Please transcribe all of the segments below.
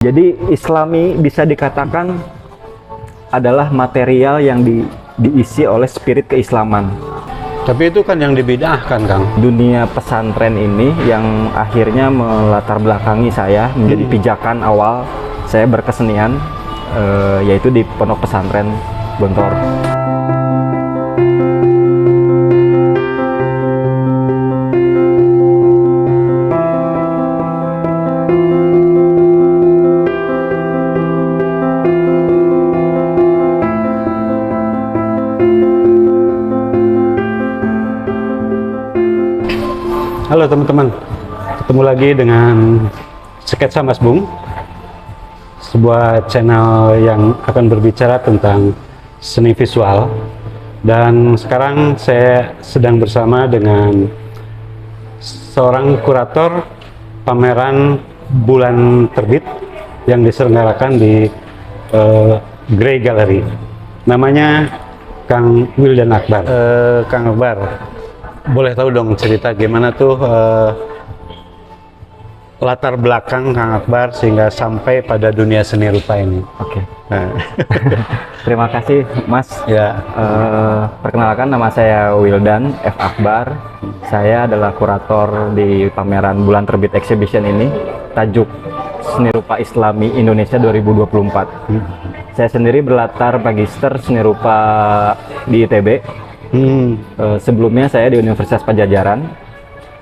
Jadi Islami bisa dikatakan adalah material yang diisi oleh spirit keislaman. Tapi itu kan yang dibid'ahkan, Kang. Dunia pesantren ini yang akhirnya melatar belakangi saya menjadi pijakan awal saya berkesenian, yaitu di Pondok Pesantren Gontor. Halo teman-teman, ketemu lagi dengan Sketsa Mas Bung, sebuah channel yang akan berbicara tentang seni visual. Dan sekarang saya sedang bersama dengan seorang kurator pameran bulan terbit yang diselenggarakan di Grey Gallery. Namanya Kang Wildan Akbar. Kang Akbar, boleh tahu dong cerita gimana tuh latar belakang Kang Akbar sehingga sampai pada dunia seni rupa ini? Oke. Nah. Terima kasih Mas. Ya. Perkenalkan, nama saya Wildan F. Akbar. Saya adalah kurator di pameran bulan terbit exhibition ini, tajuk Seni Rupa Islami Indonesia 2024. Saya sendiri berlatar magister seni rupa di ITB. Sebelumnya saya di Universitas Padjadjaran,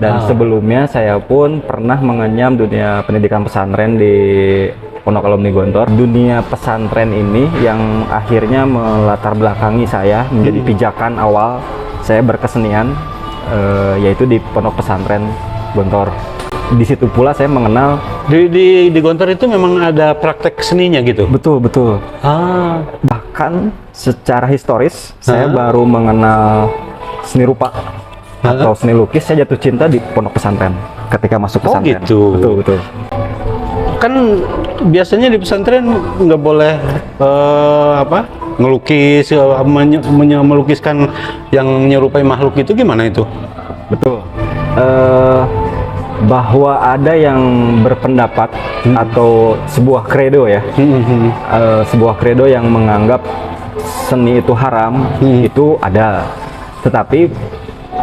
dan sebelumnya saya pun pernah mengenyam dunia pendidikan pesantren di Pondok Alumni Gontor. Dunia pesantren ini yang akhirnya melatar belakangi saya menjadi pijakan awal saya berkesenian, yaitu di Pondok Pesantren Gontor. Di situ pula saya mengenal Di Gontor itu memang ada praktek seninya gitu? betul. Bahkan secara historis saya baru mengenal seni rupa atau seni lukis. Saya jatuh cinta di Pondok Pesantren ketika masuk pesantren. Oh gitu. Betul. Kan biasanya di pesantren nggak boleh ngelukis, melukiskan yang menyerupai makhluk, itu gimana itu? Betul. Bahwa ada yang berpendapat atau sebuah kredo ya, sebuah kredo yang menganggap seni itu haram, itu ada. Tetapi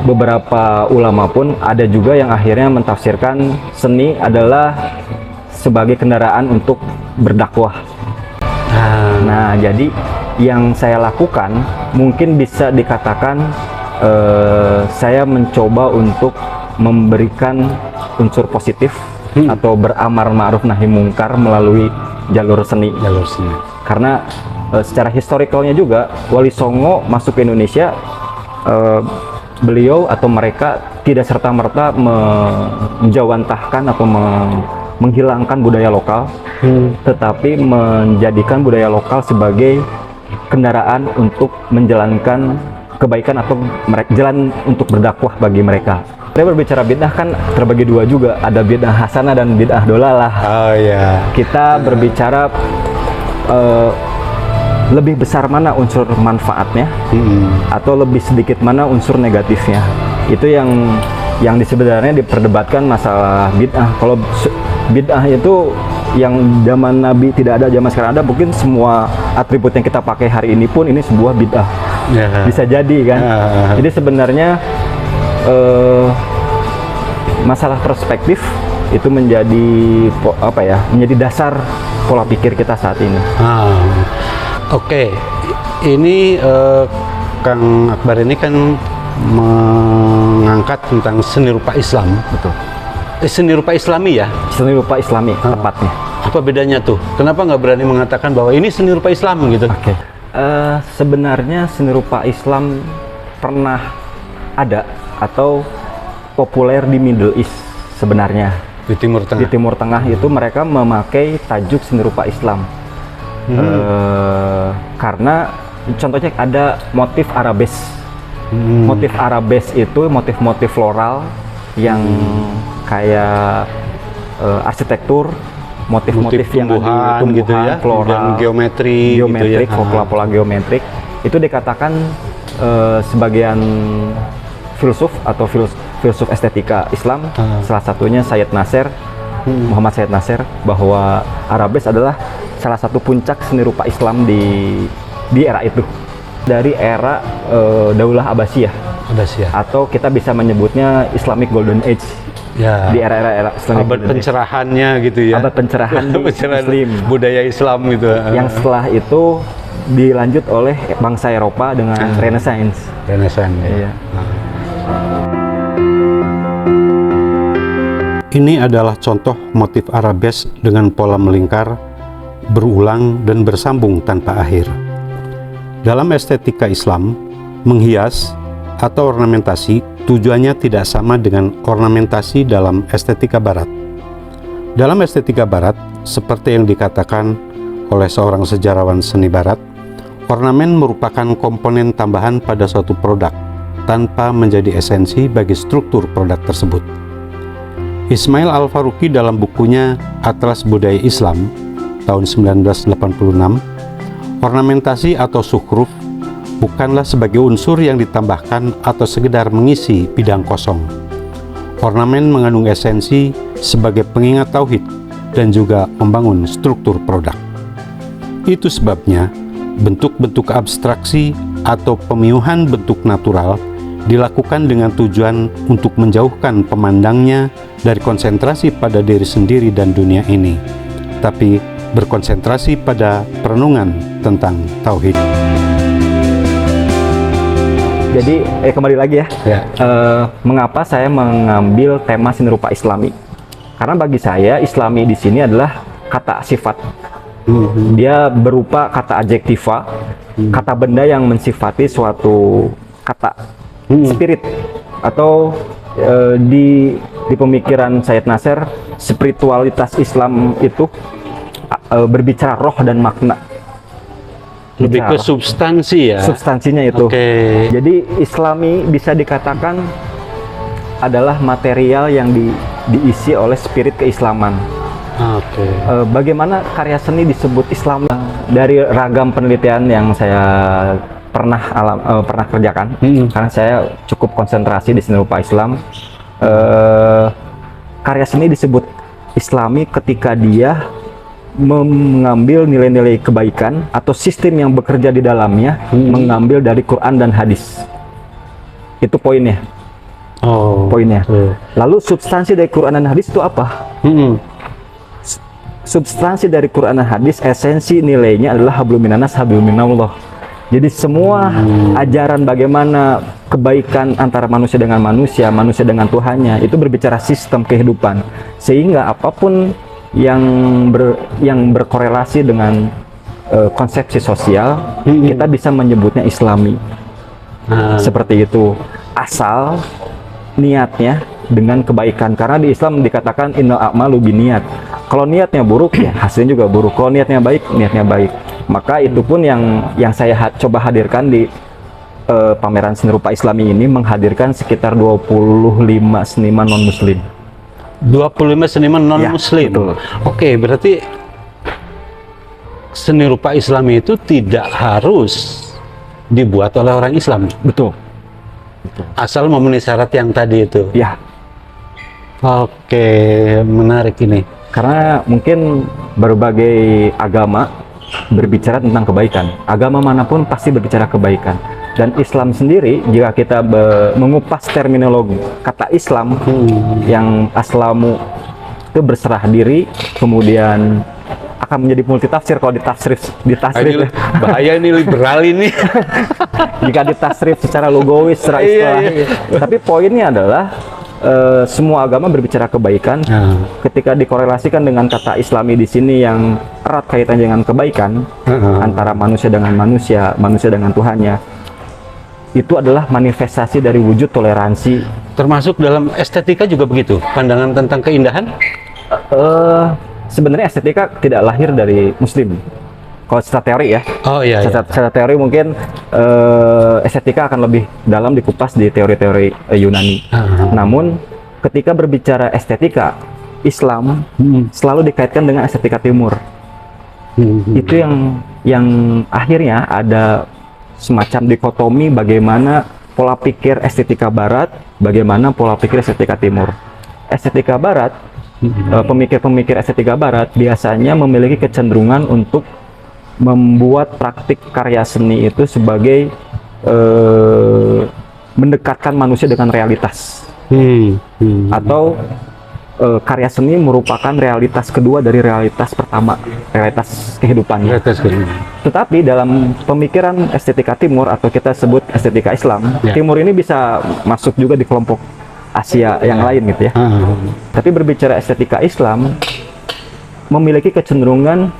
beberapa ulama pun ada juga yang akhirnya mentafsirkan seni adalah sebagai kendaraan untuk berdakwah. Nah, jadi yang saya lakukan mungkin bisa dikatakan saya mencoba untuk memberikan unsur positif atau beramar ma'ruf nahi mungkar melalui jalur seni. Karena secara historikalnya juga Wali Songo masuk ke Indonesia, beliau atau mereka tidak serta-merta menjawantahkan atau menghilangkan budaya lokal, tetapi menjadikan budaya lokal sebagai kendaraan untuk menjalankan kebaikan atau jalan untuk berdakwah bagi mereka. Saya berbicara bid'ah kan terbagi dua juga, ada bid'ah hasanah dan bid'ah dolalah. Oh ya. Kita berbicara lebih besar mana unsur manfaatnya, atau lebih sedikit mana unsur negatifnya. Itu yang sebenarnya diperdebatkan masalah bid'ah. Kalau bid'ah itu yang zaman Nabi tidak ada, zaman sekarang ada, mungkin semua atribut yang kita pakai hari ini pun ini sebuah bid'ah. Bisa jadi kan. Jadi sebenarnya masalah perspektif itu menjadi menjadi dasar pola pikir kita saat ini. Oke. Ini Kang Akbar ini kan mengangkat tentang seni rupa Islam. Betul. Seni rupa Islami ya? Seni rupa Islami tepatnya. Apa bedanya tuh? Kenapa nggak berani mengatakan bahwa ini seni rupa Islam gitu? Oke. Sebenarnya seni rupa Islam pernah ada atau populer di Middle East sebenarnya. Di Timur Tengah. Di Timur Tengah itu mereka memakai tajuk seni rupa Islam. Karena contohnya ada motif arabes. Motif arabes itu motif-motif floral yang kayak arsitektur, motif-motif yang tumbuhan gitu ya, floral, geometrik gitu ya. pola-pola geometrik itu dikatakan sebagian filsuf atau filsuf estetika Islam, salah satunya Sayyid Nasir, Muhammad Said Nasr, bahwa Arabes adalah salah satu puncak seni rupa Islam di era itu, dari era Daulah Abbasiyah, atau kita bisa menyebutnya Islamic Golden Age. Ya. Di era Islamic Abad pencerahannya gitu ya. Abad pencerahan di Muslim, budaya Islam gitu. yang setelah itu dilanjut oleh bangsa Eropa dengan Renaissance. Iya. Ini adalah contoh motif arabes dengan pola melingkar, berulang dan bersambung tanpa akhir. Dalam estetika Islam, menghias atau ornamentasi tujuannya tidak sama dengan ornamentasi dalam estetika Barat. Dalam estetika Barat, seperti yang dikatakan oleh seorang sejarawan seni Barat, ornamen merupakan komponen tambahan pada suatu produk tanpa menjadi esensi bagi struktur produk tersebut. Ismail Al-Faruqi dalam bukunya Atlas Budaya Islam tahun 1986, ornamentasi atau sukhruf bukanlah sebagai unsur yang ditambahkan atau sekedar mengisi bidang kosong. Ornamen mengandung esensi sebagai pengingat tauhid dan juga membangun struktur produk. Itu sebabnya bentuk-bentuk abstraksi atau pemiuhan bentuk natural dilakukan dengan tujuan untuk menjauhkan pemandangnya dari konsentrasi pada diri sendiri dan dunia ini, tapi berkonsentrasi pada perenungan tentang tauhid. Jadi kembali lagi ya. Mengapa saya mengambil tema seni rupa Islami? Karena bagi saya Islami di sini adalah kata sifat. Dia berupa kata adjektiva, kata benda yang mensifati suatu kata. Spirit, atau di pemikiran Said Nasr, spiritualitas Islam itu berbicara roh dan makna. Lebih ke substansi ya. Substansinya itu. Jadi Islami bisa dikatakan adalah material yang diisi oleh spirit keislaman. Bagaimana karya seni disebut Islam? Dari ragam penelitian yang saya pernah kerjakan, karena saya cukup konsentrasi di seni rupa Islam. Karya seni disebut Islami ketika dia mengambil nilai-nilai kebaikan atau sistem yang bekerja di dalamnya, mengambil dari Quran dan hadis. Itu poinnya. Poinnya. Lalu substansi dari Quran dan hadis itu apa? Substansi dari Quran dan hadis, esensi nilainya adalah hablum minanas hablum minallah. Jadi semua ajaran bagaimana kebaikan antara manusia dengan manusia, manusia dengan Tuhannya, itu berbicara sistem kehidupan. Sehingga apapun yang berkorelasi dengan konsepsi sosial, kita bisa menyebutnya Islami. Seperti itu. Asal niatnya dengan kebaikan. Karena di Islam dikatakan innal a'malu binniyat. Kalau niatnya buruk, ya hasilnya juga buruk. Kalau niatnya baik, niatnya baik. Maka itu pun yang saya coba hadirkan di pameran seni rupa Islami ini, menghadirkan sekitar 25 seniman non-muslim. 25 seniman non-muslim? Ya, Oke, berarti seni rupa Islami itu tidak harus dibuat oleh orang Islam? Betul. Asal memenuhi syarat yang tadi itu? Ya. Oke, menarik ini. Karena mungkin berbagai agama berbicara tentang kebaikan. Agama manapun pasti berbicara kebaikan. Dan Islam sendiri, jika kita mengupas terminologi kata Islam, yang aslamu itu berserah diri, kemudian akan menjadi multitafsir kalau ditafsir ya. Bahaya ini liberal ini. Jika ditafsir secara logowis, secara istilah. Tapi poinnya adalah semua agama berbicara kebaikan. Ketika dikorelasikan dengan kata Islami di sini yang erat kaitannya dengan kebaikan antara manusia dengan manusia, manusia dengan Tuhannya, itu adalah manifestasi dari wujud toleransi. Termasuk dalam estetika juga begitu, pandangan tentang keindahan? Sebenarnya estetika tidak lahir dari Muslim. Kalau secara teori ya, secara teori mungkin estetika akan lebih dalam dikupas di teori-teori Yunani. Namun ketika berbicara estetika, Islam selalu dikaitkan dengan estetika Timur. Itu yang akhirnya ada semacam dikotomi bagaimana pola pikir estetika Barat, bagaimana pola pikir estetika Timur. Estetika Barat pemikir-pemikir estetika barat biasanya memiliki kecenderungan untuk membuat praktik karya seni itu sebagai mendekatkan manusia dengan realitas, atau karya seni merupakan realitas kedua dari realitas pertama, realitas kehidupannya. Tetapi dalam pemikiran estetika Timur atau kita sebut estetika Islam, Timur ini bisa masuk juga di kelompok Asia yang lain gitu ya. Tapi berbicara estetika Islam memiliki kecenderungan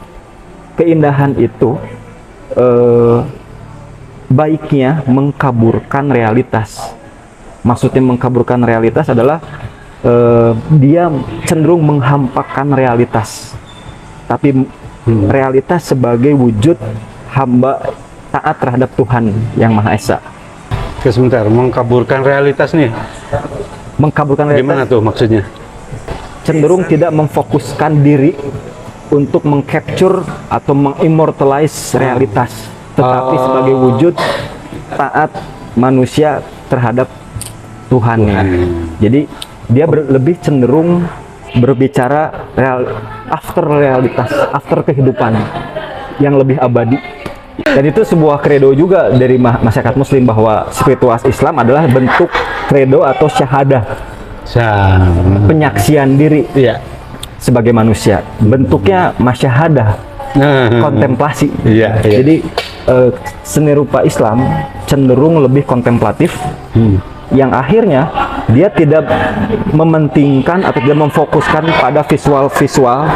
keindahan itu baiknya mengkaburkan realitas. Maksudnya mengkaburkan realitas adalah dia cenderung menghampakan realitas, tapi realitas sebagai wujud hamba taat terhadap Tuhan yang Maha Esa. Oke, sebentar, mengkaburkan realitas nih. Mengkaburkan realitas. Gimana tuh maksudnya? Cenderung tidak memfokuskan diri untuk mengcapture atau mengimmortalize realitas, tetapi sebagai wujud taat manusia terhadap Tuhan. Jadi dia lebih cenderung berbicara after realitas, after kehidupan yang lebih abadi. Dan itu sebuah kredo juga dari masyarakat Muslim bahwa spiritualitas Islam adalah bentuk kredo atau syahadah, penyaksian diri sebagai manusia. Bentuknya masyahadah, kontemplasi. Jadi seni rupa Islam cenderung lebih kontemplatif, yang akhirnya dia tidak mementingkan atau tidak memfokuskan pada visual-visual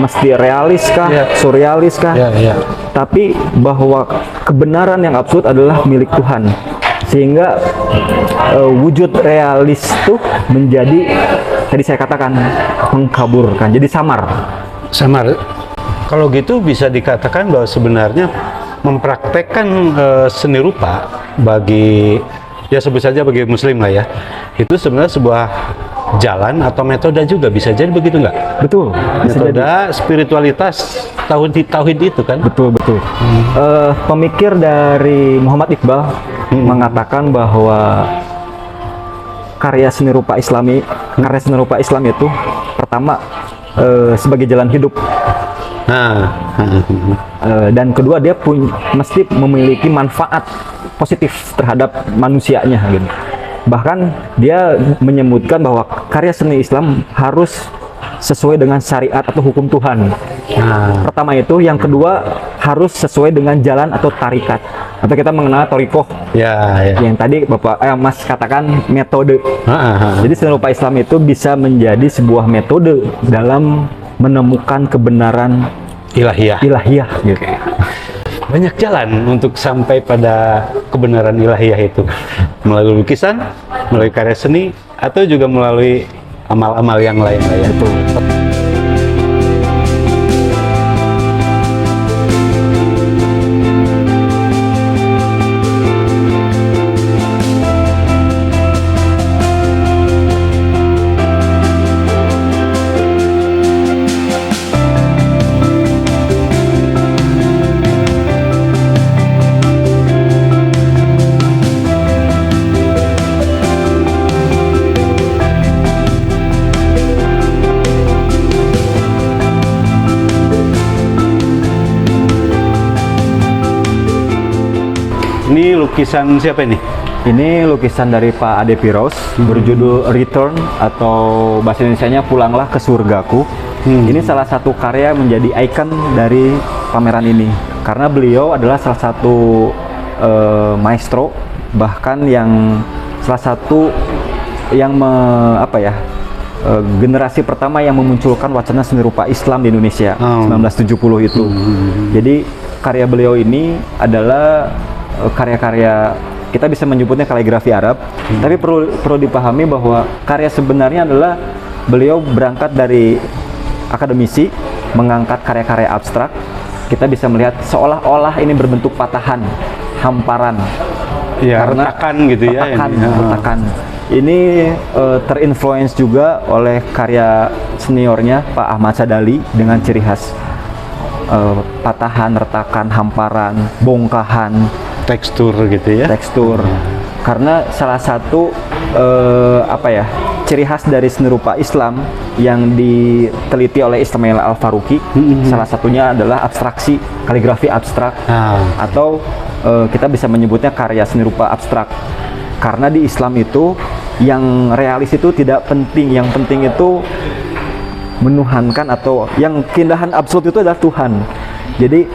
mesti realis kah, surrealis kah, tapi bahwa kebenaran yang absolut adalah milik Tuhan, sehingga wujud realis itu menjadi, tadi saya katakan, mengkaburkan, jadi samar. Kalau gitu bisa dikatakan bahwa sebenarnya mempraktekkan seni rupa bagi, ya sebut saja bagi Muslim lah ya, itu sebenarnya sebuah jalan atau metode juga, bisa jadi begitu nggak? Betul. Metode spiritualitas tauhid itu kan? Betul. Pemikir dari Muhammad Iqbal mengatakan bahwa karya seni rupa Islam itu pertama sebagai jalan hidup. Dan kedua dia mesti memiliki manfaat positif terhadap manusianya gitu. Bahkan dia menyebutkan bahwa karya seni Islam harus sesuai dengan syariat atau hukum Tuhan. Pertama itu, yang kedua harus sesuai dengan jalan atau tarikat, atau kita mengenal torikoh. Yang tadi Mas katakan metode. Jadi seni rupa Islam itu bisa menjadi sebuah metode dalam menemukan kebenaran ilahiyah gitu. Banyak jalan untuk sampai pada kebenaran ilahiyah itu, melalui lukisan, melalui karya seni, atau juga melalui amal-amal yang lain. Betul. Ini lukisan siapa ini? Ini lukisan dari Pak Ade Piros, berjudul Return, atau bahasa Indonesianya Pulanglah ke Surgaku. Ini salah satu karya menjadi ikon dari pameran ini, karena beliau adalah salah satu maestro, bahkan yang salah satu yang generasi pertama yang memunculkan wacana seni rupa Islam di Indonesia 1970 itu. Jadi karya beliau ini adalah karya-karya, kita bisa menyebutnya kaligrafi Arab, tapi perlu dipahami bahwa karya sebenarnya adalah beliau berangkat dari akademisi, mengangkat karya-karya abstrak. Kita bisa melihat seolah-olah ini berbentuk patahan, hamparan, karena retakan gitu ya. Retakan. Ini terinfluence juga oleh karya seniornya Pak Ahmad Sadali dengan ciri khas patahan, retakan, hamparan, bongkahan, tekstur gitu ya. Karena salah satu ciri khas dari seni rupa Islam yang diteliti oleh Ismail Al-Faruqi, salah satunya adalah abstraksi, kaligrafi abstrak, atau kita bisa menyebutnya karya seni rupa abstrak. Karena di Islam itu yang realis itu tidak penting, yang penting itu menuhankan, atau yang keindahan absolut itu adalah Tuhan. Jadi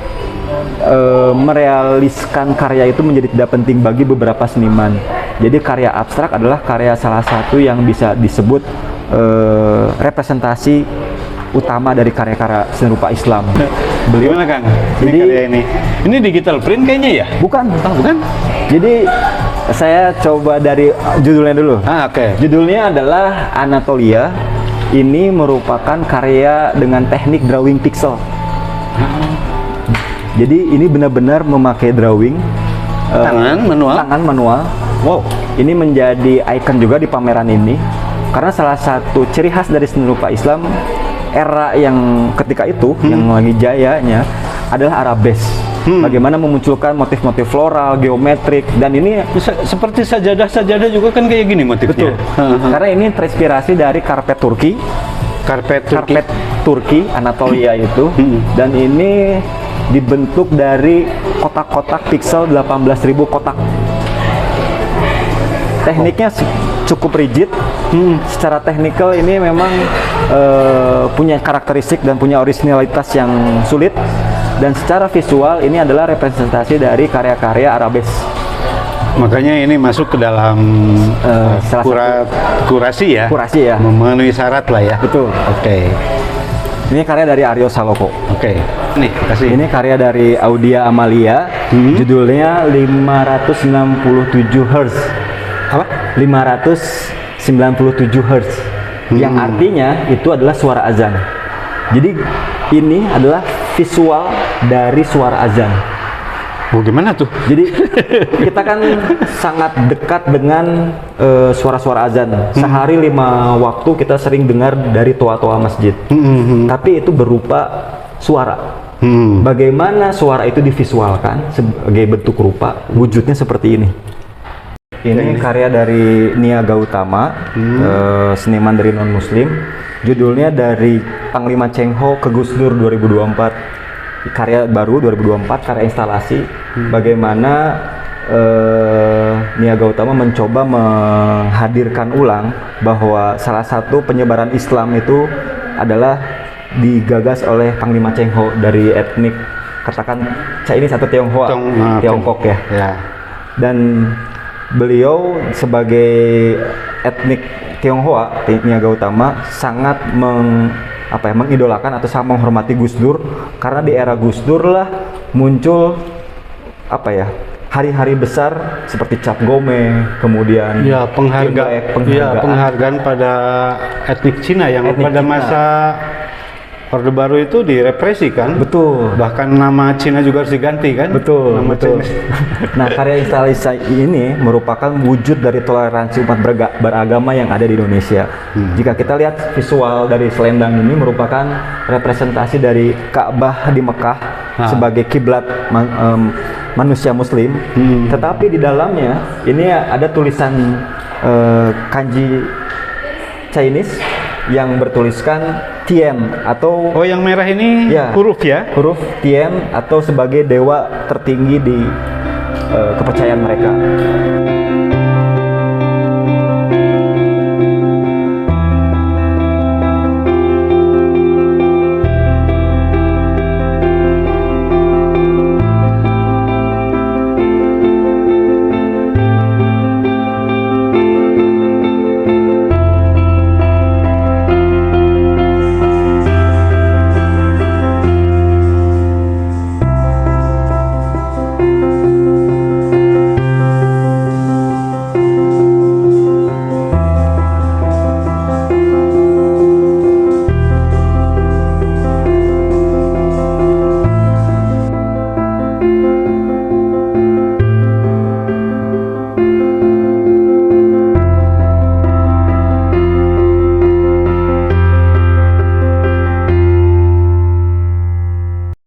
merealiskan karya itu menjadi tidak penting bagi beberapa seniman. Jadi karya abstrak adalah karya salah satu yang bisa disebut representasi utama dari karya-karya seni rupa Islam. Gimana Kang? Jadi karya ini digital print kayaknya ya? Bukan. Bukan? Jadi saya coba dari judulnya dulu. Oke. Judulnya adalah Anatolia. Ini merupakan karya dengan teknik drawing pixel. Jadi ini benar-benar memakai drawing Tangan manual. Wow, ini menjadi ikon juga di pameran ini karena salah satu ciri khas dari seni rupa Islam era yang ketika itu yang lagi jayanya adalah arabes. Bagaimana memunculkan motif-motif floral, geometrik, dan ini Seperti sajadah-sajadah juga kan kayak gini motifnya. betul. Karena ini terinspirasi dari karpet Turki. Karpet Turki, Anatolia itu, dan ini dibentuk dari kotak-kotak pixel 18.000 kotak. Tekniknya cukup rigid. Secara teknikal ini memang punya karakteristik dan punya originalitas yang sulit. Dan secara visual ini adalah representasi dari karya-karya arabes. Makanya ini masuk ke dalam kurasi ya. Kurasi ya. Memenuhi syarat lah ya. Betul. Oke. Ini karya dari Aryo Saloko. Oke. Nih, kasih. Ini karya dari Audia Amalia. Judulnya 597 Hz. Apa? 597 Hz. Yang artinya itu adalah suara azan. Jadi ini adalah visual dari suara azan. Oh, gimana tuh? Jadi kita kan sangat dekat dengan suara-suara azan. Sehari 5 waktu kita sering dengar dari toa-toa masjid. Tapi itu berupa suara. Bagaimana suara itu divisualkan sebagai bentuk rupa, wujudnya seperti ini. Ini karya dari Nia Gautama, seniman dari non-muslim. Judulnya dari Panglima Cheng Ho ke Gus Dur 2024. Karya baru 2024, karya instalasi. Bagaimana Nia Gautama mencoba menghadirkan ulang bahwa salah satu penyebaran Islam itu adalah digagas oleh Panglima Cheng Ho dari etnik, katakan Chinese atau Tionghoa, Tiongkok ya. Dan beliau sebagai etnik Tionghoa, Nia Gautama sangat mengidolakan atau sangat menghormati Gus Dur, karena di era Gus Dur lah muncul hari-hari besar seperti Cap Gome, kemudian penghargaan pada etnik Cina yang pada masa Orde Baru itu direpresi kan? Betul. Bahkan nama Cina juga harus diganti kan? Betul. Nah, karya instalasi ini merupakan wujud dari toleransi umat beragama yang ada di Indonesia. Jika kita lihat visual dari selendang ini merupakan representasi dari Ka'bah di Mekah sebagai kiblat manusia Muslim. Tetapi di dalamnya ini ada tulisan kanji Chinese yang bertuliskan Tien atau yang merah ini huruf ya? Huruf Tien atau sebagai dewa tertinggi di kepercayaan mereka.